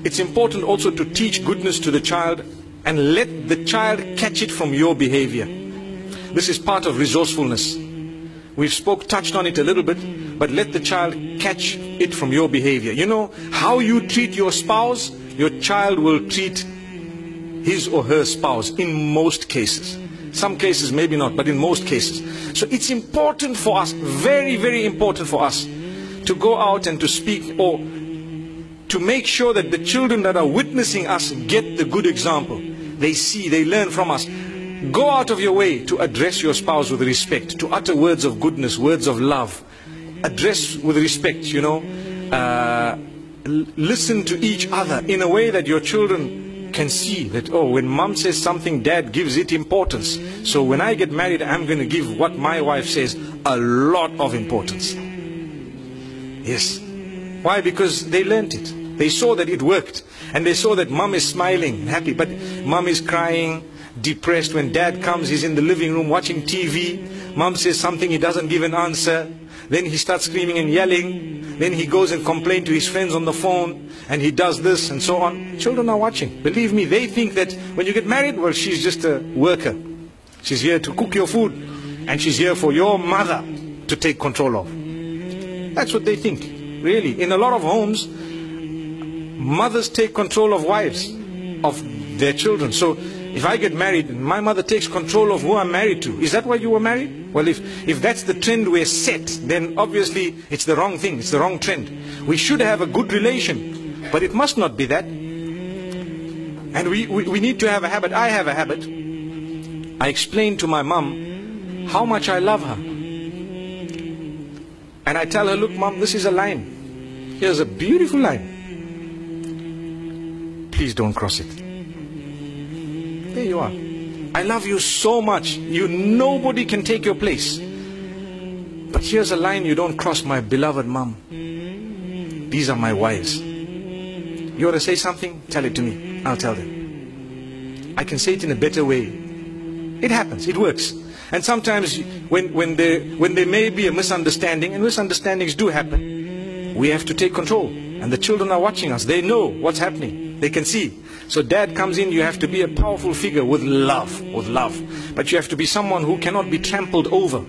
It's important also to teach goodness to the child and let the child catch it from your behavior. This is part of resourcefulness. We've touched on it a little bit, but let the child catch it from your behavior. You know, how you treat your spouse, your child will treat his or her spouse in most cases. Some cases maybe not, but in most cases. So it's important for us, very, very important for us, to go out and to speak, or to make sure that the children that are witnessing us get the good example. They see, they learn from us. Go out of your way to address your spouse with respect, to utter words of goodness, words of love. Address with respect, you know. Listen to each other in a way that your children can see that, oh, when mom says something, dad gives it importance. So when I get married, I'm going to give what my wife says a lot of importance. Yes. Why? Because they learned it. They saw that it worked. And they saw that mom is smiling and happy, but mom is crying, depressed. When dad comes, he's in the living room watching TV. Mom says something, he doesn't give an answer. Then he starts screaming and yelling. Then he goes and complains to his friends on the phone, and he does this and so on. Children are watching. Believe me, they think that when you get married, well, she's just a worker. She's here to cook your food, and she's here for your mother to take control of. That's what they think, really. In a lot of homes, mothers take control of wives, of their children. So if I get married and my mother takes control of who I'm married to, is that why you were married? Well, if that's the trend we're set, then obviously it's the wrong thing, it's the wrong trend. We should have a good relation, but it must not be that. And we need to have a habit. I have a habit. I explain to my mom how much I love her. And I tell her, look mom, this is a line. Here's a beautiful line. Please don't cross it. There you are. I love you so much. Nobody can take your place. But here's a line you don't cross, my beloved mom. These are my wives. You want to say something? Tell it to me. I'll tell them. I can say it in a better way. It happens. It works. And sometimes when there may be a misunderstanding, and misunderstandings do happen, we have to take control. And the children are watching us. They know what's happening. They can see. So dad comes in, you have to be a powerful figure with love, But you have to be someone who cannot be trampled over.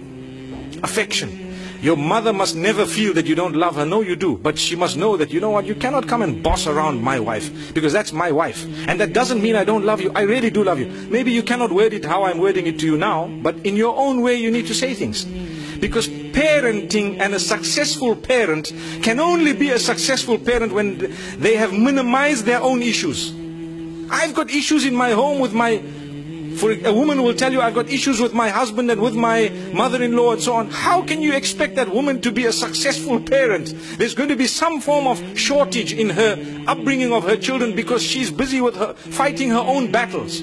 Affection. Your mother must never feel that you don't love her. No, you do. But she must know that, you know what, you cannot come and boss around my wife, because that's my wife. And that doesn't mean I don't love you. I really do love you. Maybe you cannot word it how I'm wording it to you now, but in your own way you need to say things. Because parenting, and a successful parent can only be a successful parent when they have minimized their own issues. I've got issues in my home with a woman will tell you, I've got issues with my husband and with my mother-in-law and so on. How can you expect that woman to be a successful parent? There's going to be some form of shortage in her upbringing of her children, because she's busy with fighting her own battles.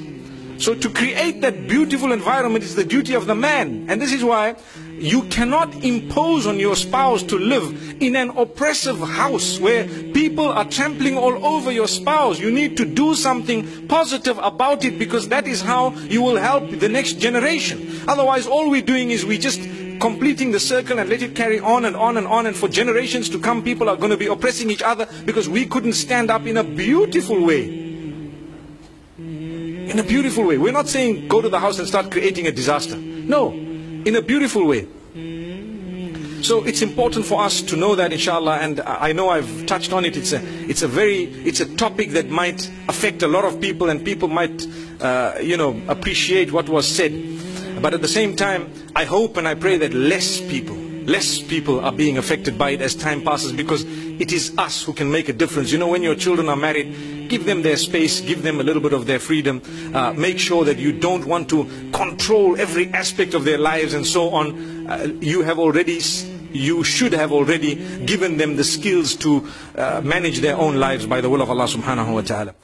So to create that beautiful environment is the duty of the man. And this is why you cannot impose on your spouse to live in an oppressive house where people are trampling all over your spouse. You need to do something positive about it, because that is how you will help the next generation. Otherwise, all we're doing is we just completing the circle and let it carry on and on and on. And for generations to come, people are going to be oppressing each other because we couldn't stand up in a beautiful way. In a beautiful way. We're not saying go to the house and start creating a disaster. No, in a beautiful way. So it's important for us to know that, inshallah, and I know I've touched on it. It's a topic that might affect a lot of people, and people might appreciate what was said. But at the same time, I hope and I pray that less people are being affected by it as time passes, because it is us who can make a difference. You know, when your children are married, give them their space, give them a little bit of their freedom. Make sure that you don't want to control every aspect of their lives and so on. You should have already given them the skills to manage their own lives by the will of Allah subhanahu wa ta'ala.